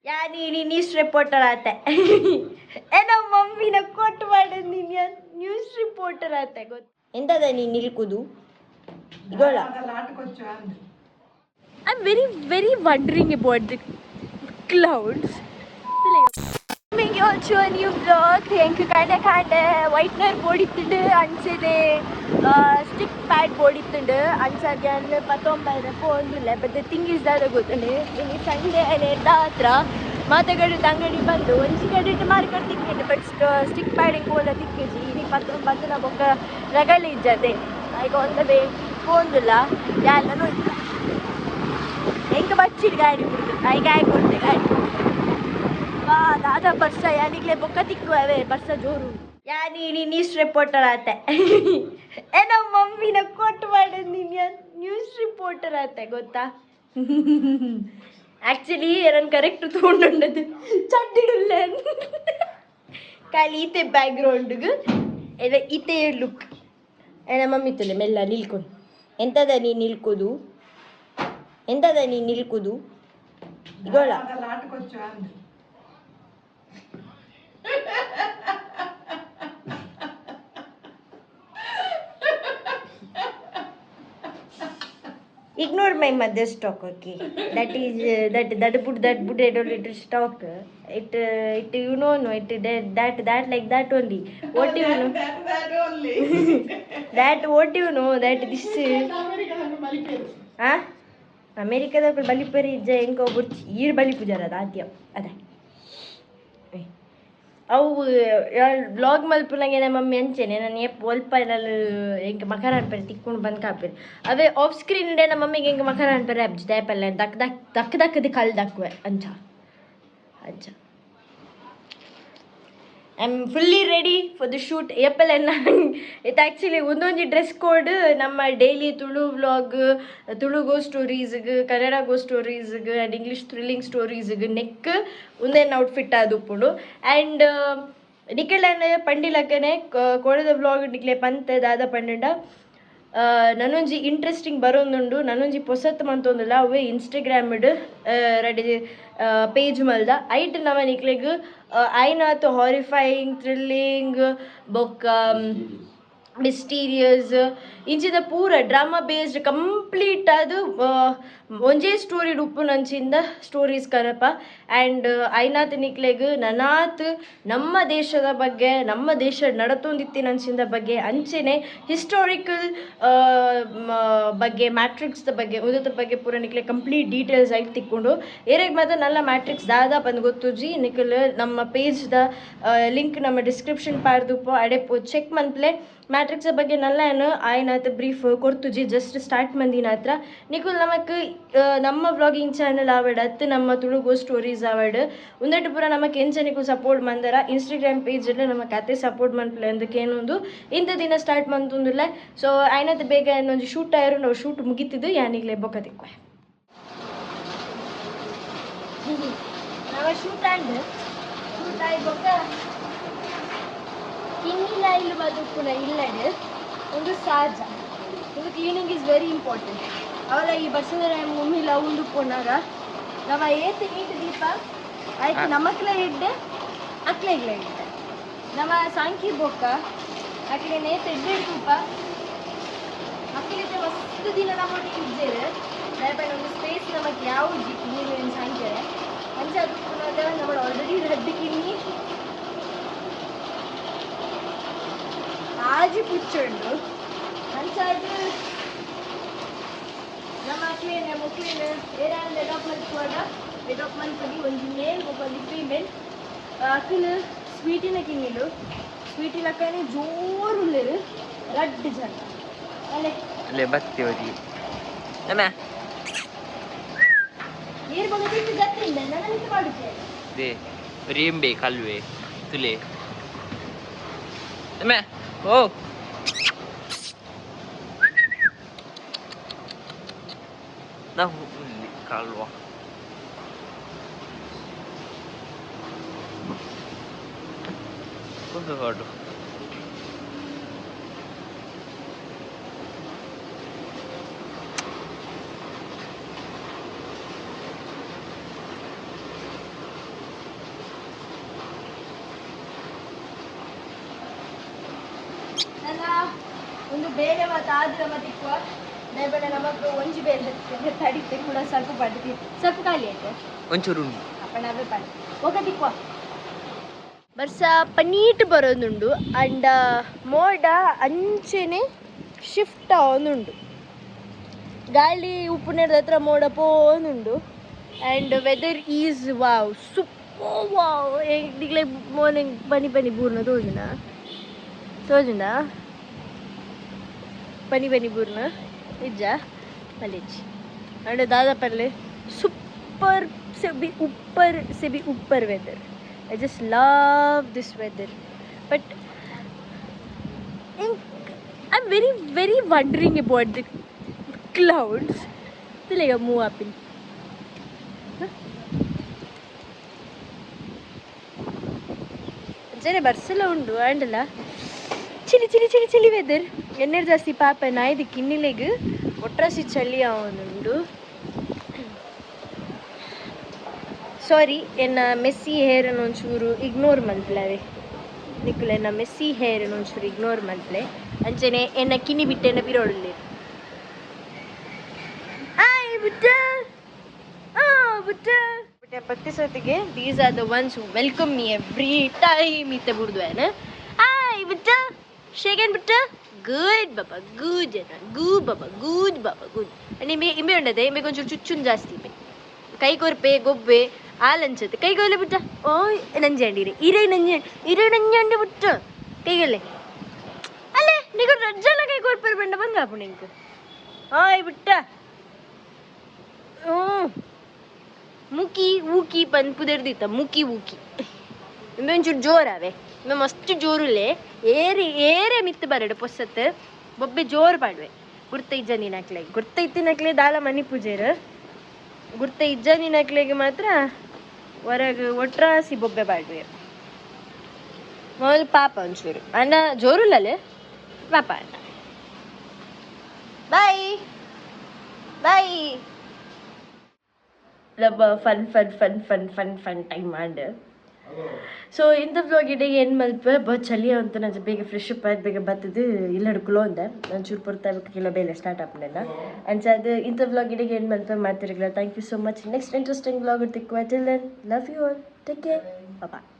ನೀನು news reporter ಆತೆ ಏನೋ ಮಮ್ಮಿನ ಕೊಟ್ಟು ಮಾಡಿದ್ ನೀನು ನ್ಯೂಸ್ ರಿಪೋರ್ಟರ್ ಆತೆ ಗೊತ್ತು ಎಂತದ ನೀನು ನಿಲ್ಕುದು ಇಗೋಳ I am very very wondering about the clouds Making also a new vlog. Thank you kind whitener body tunde ansede stick pad body tunde ansage anne patombaire pondilla but the thing is that gottane ini Sunday ane datra matagadu tangadi bandu onchi gadite market tikkete but stick pad ingola tikkeji ini patombatna bokka ragali ijjade I on the way pondilla yallanu enga bachidi gaadi kudu I gaadi kotte gaadi दादा bursa यानिकले बोका तिक्कुवे bursa जोरू ನೀನು news reporter ಆತೆ ಏನೋ ಮಮ್ಮಿನ ಕೊಟ್ಟು ಮಾಡಿದ್ ನೀನು news reporter ಆತೆ ಗೊತ್ತಾ ಆ್ಯಕ್ಚುಲಿ ನಾನು ಕರೆಕ್ಟ್ ತೊಗೊಂಡುಂಡದು ಚಡ್ಡಿಡುಲ್ಲ ಖಾಲಿ ಈತೆ ಬ್ಯಾಕ್ಗ್ರೌಂಡ್ಗೆ ಎಲ್ಲ ಈತೆ ಲುಕ್ ಏನ ಮಮ್ಮಿ ತುಲೆ ಮೆಲ್ಲ ನಿಲ್ಕೊಂಡು ಎಂತದ ನೀನು ನಿಲ್ಕೋದು ಎಂತದ ನೀನು ನಿಲ್ಕೋದು ಇಗೋಳ Ignore my mother's talk, okay? That is that put a little stock. It you know no it that like that only. What do you know? That only. That what do you know that this is? Huh? ಅಮೇರಿಕಾದ ಬಲಿಪರಿ ಇಜ್ಜ ಹೆಂಗೆ ಒಬ್ಬರು ಈರು ಬಲಿ ಪೂಜಾರ ಅದು ಆದ್ಯ ಅದೇ ಅವು vlog ಮಲ್ಪುನಂಗೆ ನಮ್ಮ mummy ಅಂಚೆನೆ ನಾನು ಒಲ್ಪ ಹೆಂಗೆ ಮಕರ ಅನ್ಪೇರೆ ತಿಕ್ಕೊಂಡು ಬಂದು ಕಾಪೇರಿ ಅವೇ ಆಫ್ ಸ್ಕ್ರೀನ್ ಇಡೇ ನಮ್ಮ ಮಮ್ಮಿಗೆ ಹೆಂಗೆ ಮಕರ ಅನ್ಪೇರೆ ಅಬ್ಜಿ ದಯಪಲ್ಲ ದಕ್ಕದು ಕಲ್ ದಕ್ಕುವೆ ಅಂಚ ಅಂಚ I am fully ready for the shoot ಏಪಲ್ಲ ಇದು ಆ್ಯಕ್ಚುಲಿ ಒಂದೊಂದು ಡ್ರೆಸ್ ಕೋಡ್ ನಮ್ಮ daily Tulu vlog Tulu go ಸ್ಟೋರೀಸ್ಗೆ ಕನ್ನಡ ಗೋ ಸ್ಟೋರೀಸ್ಗೆ ಆ್ಯಂಡ್ ಇಂಗ್ಲೀಷ್ ಥ್ರಿಲ್ಲಿಂಗ್ ಸ್ಟೋರೀಸ್ಗೆ ನೆಕ್ ಒಂದೇನು ಔಟ್ಫಿಟ್ ಆದುಪ್ಪುಡು ಆ್ಯಂಡ್ ನಿಖಿಲನೆ ಪಂಡಿಲಕ್ಕನೆ ಕೋಡದ ವ್ಲಾಗ್ ನಿಕ್ಲೆ ಪಂತೆ ದಾದ ಪಂಡ ನನೊಂಜಿ ಇಂಟ್ರೆಸ್ಟಿಂಗ್ ಬರೋಂದುಂಡು ನನೊಂಜಿ ಪೊಸತ್ ಮಂತೊಂದುಲ್ಲ ಅವೇ ಇನ್ಸ್ಟಾಗ್ರಾಮ್ಡ್ ರೆಡಿ ಪೇಜ್ ಮಲ್ದ ಐಟ್ ನಮ ನಿಕ್ಲೆಗ್ ಐನಾತು ಹಾರಿಫೈಯಿಂಗ್ ಥ್ರಿಲ್ಲಿಂಗ್ ಬೊಕ್ಕ ಮಿಸ್ಟೀರಿಯಸ್ ಇಂಚಿದ ಪೂರ ಡ್ರಾಮಾ ಬೇಸ್ಡ್ ಕಂಪ್ಲೀಟ್ ಅದು ಒಂಜೇ ಸ್ಟೋರಿ ಉಪ್ಪು ನಂಚಿಂದ ಸ್ಟೋರೀಸ್ ಕನಪ ಆ್ಯಂಡ್ ಐನಾತ್ ನಿಕ್ಲೆಗ್ ನನಾತ್ ನಮ್ಮ ದೇಶದ ಬಗ್ಗೆ ನಮ್ಮ ದೇಶ ನಡತೊಂದಿತ್ತಿನಂಚಿಂದ ಬಗ್ಗೆ ಅಂಚೆನೆ ಹಿಸ್ಟಾರಿಕಲ್ ಬಗ್ಗೆ ಮ್ಯಾಟ್ರಿಕ್ಸ್ದ ಬಗ್ಗೆ ಉದದ ಬಗ್ಗೆ ಪೂರ ನಿಕ್ಲೆ ಕಂಪ್ಲೀಟ್ ಡೀಟೇಲ್ಸ್ ಆಗಿ ತಿಕ್ಕೊಂಡು ಏರೆಗ್ ಮಾತ್ರ ನಲ್ಲ ಮ್ಯಾಟ್ರಿಕ್ಸ್ ದಾದ ಬಂದು ಗೊತ್ತುಜಿ ನಿಖಲ್ ನಮ್ಮ ಪೇಜ್ದ ಲಿಂಕ್ ನಮ್ಮ ಡಿಸ್ಕ್ರಿಪ್ಷನ್ ಪಾರ್ದುಪ್ಪ ಅಡೆ ಚೆಕ್ ಮನ್ಪ್ಲೆ ಮ್ಯಾಟ್ರಿಕ್ಸ್ ಬಗ್ಗೆ ನಲ್ಲ ಏನು ಆಯ್ನಾತ ಬ್ರೀಫ್ ಕೊಡ್ತುಜಿ ಜಸ್ಟ್ ಸ್ಟಾರ್ಟ್ ಮಂದಿನ ಹತ್ರ ನಿಖುಲ್ ನಮಕ್ ನಮ್ಮ ವ್ಲಾಗಿಂಗ್ ಚಾನಲ್ ಆವಡ್ ಅತ್ತು ನಮ್ಮ ತುಳುಗೋ ಸ್ಟೋರೀಸ್ ಆವಡ್ ಉಂದಟ್ಟು ಪೂರ ನಮಕ್ ಎಂಚ ನಿಖುಲ್ ಸಪೋರ್ಟ್ ಮಂದರ ಇನ್ಸ್ಟಾಗ್ರಾಮ್ ಪೇಜಲ್ಲಿ ನಮಕ್ ಅತ್ತೆ ಸಪೋರ್ಟ್ ಮನ್ಪಲೆ ಅಂದಕ್ಕೆ ಏನೊಂದು ಇಂಥ ದಿನ ಸ್ಟಾರ್ಟ್ ಮಂತೊಂದಿಲ್ಲ ಸೊ ಆಯ್ನತ್ ಬೇಗ ಏನೊಂದು ಶೂಟ್ ಆಯ್ರು ನಾವು ಶೂಟ್ ಮುಗಿತಿದ್ದು ಯಾನಿಗ್ಲೇ ಬೊಕ್ಕ ತಿಕ್ವೆ ನಾವು ಶೂಟ್ ಆಯ್ ಬೊಕ್ಕ ಕಿನ್ನಿಲ ಇಲ್ಲಿ ಬದುಕುನ ಇಲ್ಲಡೆ ಒಂದು ಸಹಜ ಇದು ಕ್ಲೀನಿಂಗ್ ಈಸ್ ವೆರಿ ಇಂಪಾರ್ಟೆಂಟ್ ಅವರ ಈ ಬಸ್ಸದ ಮುಮ್ಮಿಲ ಉಂಡು ಪೋನಾಗ ನಮ್ಮ ಏತ್ ನೀಟ್ ದೀಪ ಆಯ್ತು ನಮಕ್ಲ ಇಡ್ಡೆ ಅಕ್ಲೆಗ್ಲ ಇಡ್ಡೆ ನಮ್ಮ ಸಾಂಕಿ ಬೊಕ್ಕ ಅಕ್ಲೆ ನೇತ್ ಎಡ್ಡೆ ತೂಪ ಅಕ್ಲಿಗೆ ವಸ್ತು ದಿನ ನಮ್ಮೊಟ್ಟಿಗೆ ಇದ್ದೇವೆ ದಯಪಡಿ ಒಂದು ಸ್ಪೇಸ್ ನಮಗೆ ಯಾವ ನೀವೇನು ಸಾಂಕ್ಯ ಅಂಚೆ ಅದು ಪುನಃ ನಮ್ಮ ಆಲ್ರೆಡಿ ರದ್ದು ಕಿನ್ನಿ ಆಜಿ ಪುಚ್ಚುಂಡು ಅಂಚಾದ ನಮ್ಮ ಮುಕ್ಲಿನ ಏನಾದ್ರು ಡೆವಲಪ್ಮೆಂಟ್ ಪಡಿ ಒಂದು ಮೇಲ್ ಒಂದು ಫೀಮೇಲ್ ಅಕ್ಕಲು ಸ್ವೀಟಿನ ಕಿನ್ನಿಲು ಸ್ವೀಟಿನ ಅಕ್ಕನೇ ಜೋರು ಉಳ್ಳೇರು ರಡ್ಡು ಜನ ಅಲ್ಲೇ ಬರ್ತೇವೆ ಏರ್ ಬಗ್ಗೆ ಗತ್ತಿಂದ ನಾನು ಮಾಡುತ್ತೇನೆ ರೀಂಬೆ ಕಲ್ವೆ ತುಲೆ ಓ ನಾವು ಕಾಲ್ವಾ ಒಂದು ಹೊರಡು ಬೇರೆ ಮತ್ತು ಆದ್ರೆ ಮತ್ತೆ ಇಕ್ಕುವ ದಯಬೇಡ ನಮಗೆ ಒಂಜಿ ಬೇರೆ ತಡಿತೆ ಕೂಡ ಸ್ವಲ್ಪ ಪಡ್ತಿ ಸ್ವಲ್ಪ ಖಾಲಿ ಆಯ್ತು ಒಂಚೂರು ಅಪ್ಪಣ ಅವೇ ಪಡ್ ಹೋಗದಿಕ್ಕುವ ಬರ್ಸ ಪನೀಟ್ ಬರೋದುಂಡು ಅಂಡ್ ಮೋಡ ಅಂಚೆನೆ ಶಿಫ್ಟ್ ಆವೊಂದುಂಡು ಗಾಳಿ ಉಪ್ಪುನೇರದ ಹತ್ರ ಮೋಡ ಪೋನುಂಡು and weather is wow super wow ಈಗಲೇ ಮಾರ್ನಿಂಗ್ ಪನಿ ಪನಿ ಬೂರ್ನ ತೋಜುಂಡ ಪನಿ ಪನಿ ಬೂರ್ನ ಇಜ್ಜ ಮಲ್ಲಿಜ್ ಅಂಡ್ ದಾದಾ ಪರ್ಲೆ super se bhi upper weather. I just love this weather. But I'm very wondering about the clouds. It's like a move up in. ಜರೆ ಬರ್ಸಲ ಉಂಡು ಆಂಡಲ ಚಿಲಿ ವೆದರ್ ಎಣ್ಣೆ ಜಾಸ್ತಿ ಪಾಪ ನಾಯ್ದು ಕಿನ್ನಿಲೆಗ್ ಒಟ್ರಾಸಿ ಚಳಿ ಅವನುಂಡು ಸಾರಿ ಎನ್ನ ಮೆಸ್ಸಿ ಹೇರನ್ನು ಒಂಚೂರು ಇಗ್ನೋರ್ ಮಲ್ಪ್ಲವೆ ನಿಕ್ಕುಲ ಎನ್ನ ಮೆಸ್ಸಿ ಹೇರನ್ನು ಒಂಚೂರು ಇಗ್ನೋರ್ ಮಲ್ಪ್ಲೆ ಅಂಚನೆ ಎನ್ನ ಕಿನಿ ಬಿಟ್ಟು ಎನ್ನ ಪಿರೋಡಲ್ಲಿ ಬುಟ್ಟ ಪತ್ತಿ ಸತಿಗೆ these are the ones who welcome me every time ಇತ್ತೆ ಬುಡ್ದ್ವೇನ ಆಯ್ ಬುಟ್ಟ ಶೇಗನ್ ಬುಟ್ಟ ಗುಡ್ ಬಾಬಾ ಗುಡ್ ಬಾಬಾ ಗುಡ್ ನಿಂಬೆ ಇಂಬೆ ಉಂಡದೆ ಇಂಬೆ ಒಂಚೂರು ಚುಚ್ಚುನ್ ಜಾಸ್ತಿ ಕೈ ಕೊರ್ಪೆ ಗೊಬ್ಬೆ ಆಲಂಚತೆ ಕೈಗೊಳ್ಳೆ ಬಿಟ್ಟ ಓ ನಂಜೆ ಅಂಡಿರಿ ಇರೈ ನಂಜೆ ಅಂಡಿ ಬಿಟ್ಟು ಕೈಗೊಳ್ಳೆ ಅಲ್ಲೇ ನೀವು ರಜ್ಜಲ್ಲ ಕೈ ಕೊರ್ಪರ್ ಬಂಡ ಬಂಗಾಪು ನಿಂಕು ಆಯ್ ಬಿಟ್ಟ ಮುಕಿ ಊಕಿ ಪನ್ಪುದರ್ದಿತ್ತ ಮುಕಿ ಇಂಬೆ ಒಂಚೂರು ಜೋರಾವೆ ಇಂಬೆ ಮಸ್ತ್ ಜೋರುಲೆ ಏರೆ ಮಿತ್ತು ಬರಡು ಪೊಸತ್ ಬೊಬ್ಬೆ ಜೋರು ಪಾಡ್ವೆ ಗುರ್ತೈತಿನಕ್ಲೆ ದಾಲ ಮನಿ ಪೂಜೆರು ಗುರ್ತ ಇಜ್ಜನಿನಕ್ಲೆಗೆ ಮಾತ್ರ ಹೊರಗೆ ಒಟ್ರಾಸಿ ಬೊಬ್ಬೆ ಬಾಡ್ವೆ ಮೊದಲು ಪಾಪ ಒಂಚೂರು ಅಣ್ಣ ಜೋರುಲ್ಲೇ ಪಾಪ ಅಣ್ಣ ಬಾಯ್ ಫನ್ ಟೈಮ್ ಮಾಡು ಸೊ ಇಂಥ ವ್ಲಾಗ್ ಇಡೆಗೆ ಏನು ಮಲ್ಪೆ ಚಳಿ ಅಂತ ನಾನು ಬೇಗ ಫ್ರೆಶ್ ಅಪ್ ಆಯ್ತು ಬೇಗ ಬರ್ತದೆ ಇಲ್ಲ ಹಿಡ್ಕೊಳ್ಳೋ ಅಂದೆ ಒಂಚೂರು ಪುರ್ತಾಗಬೇಕು ಕಿಲೋ ಬೇಲೆ ಸ್ಟಾರ್ಟ್ ಆಪ್ನೆಲ್ಲ ಅಂಚ ಅದು ಇಂಥ ವ್ಲಾಗ್ ಇಡೆಗೆ ಏನು ಮಲ್ಪೆ ಮಾಡ್ತಿರಲಿಲ್ಲ thank you so much next interesting vlog ಇರ್ತಿಕ್ಕು till then love you all take care bye